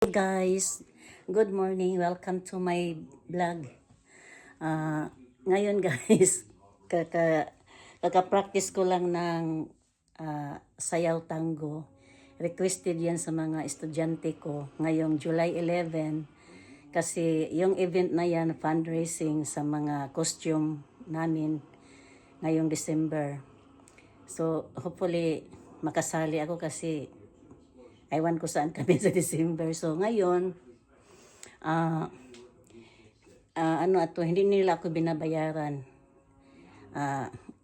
Hey guys, good morning. Welcome to my vlog. Ngayon guys, kaka-practice ko lang ng sayaw tango. Requested yan sa mga estudyante ko ngayong July 11 kasi yung event na yan fundraising sa mga costume namin ngayong December. So hopefully makasali ako kasi ewan ko saan kami sa December. So ngayon, hindi nila ako binabayaran.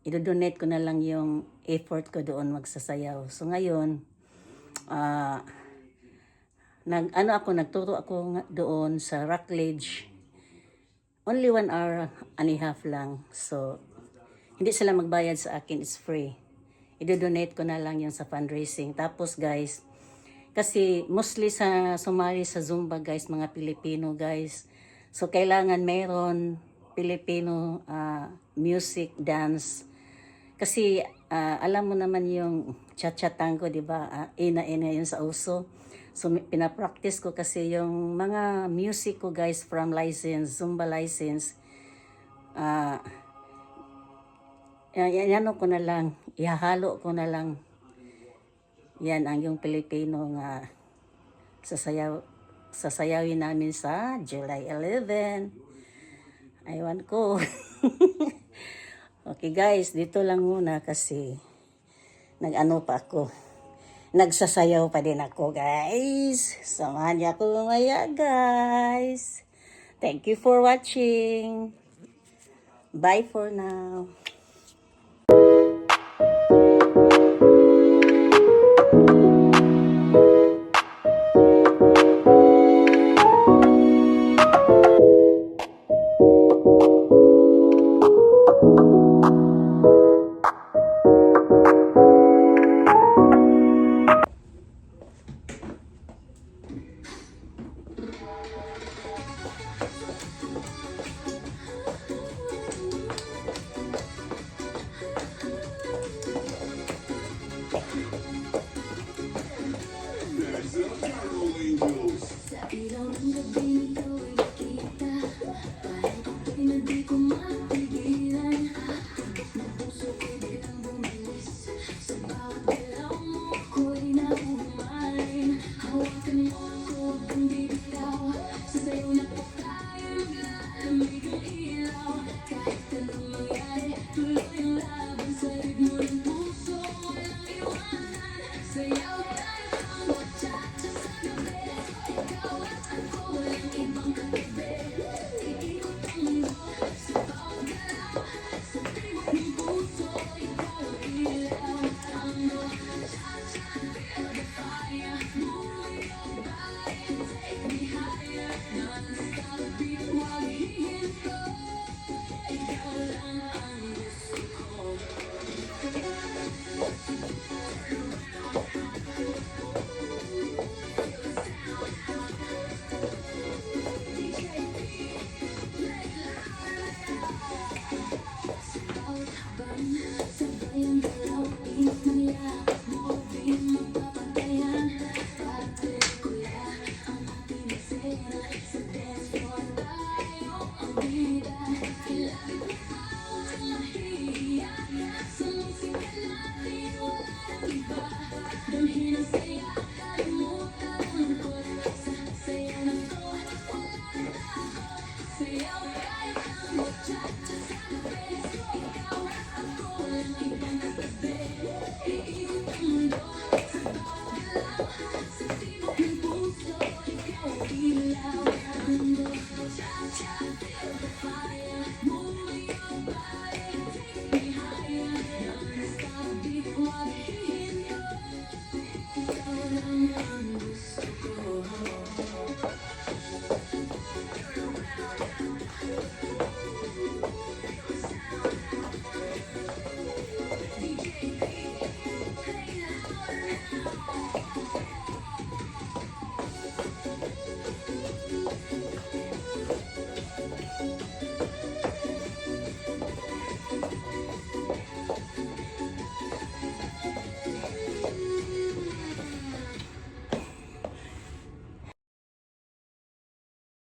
I-donate ko na lang yung effort ko doon magsasayaw. So ngayon, nagturo ako doon sa Rockledge. Only 1 hour and a half lang. So, hindi sila magbayad sa akin, it's free. I-donate ko na lang yung sa fundraising. Tapos guys, kasi mostly sa sumali sa Zumba guys, mga Pilipino guys. So kailangan meron Filipino music, dance. Kasi alam mo naman yung cha-cha tango, di ba? Ina-ina yun sa uso. So pinapractice ko kasi yung mga music ko guys from license, Zumba license. Yan ko na lang, ihahalo ko na lang. Yan ang yung Pilipino nga sasayawin namin sa July 11. Aywan ko. Okay guys, dito lang muna kasi nag-ano pa ako. Nagsasayaw pa din ako guys. Samahan niyo ako mamaya guys. Thank you for watching. Bye for now. Ilaw ng gabi nito ay nakita kahit hindi ko mapigilan. Tibok na puso ko'y biglang bumilis. Sa bawat galaw mo ako'y nauumarin. Hawakan mo ako, huwag kang bibitaw. Sasayaw na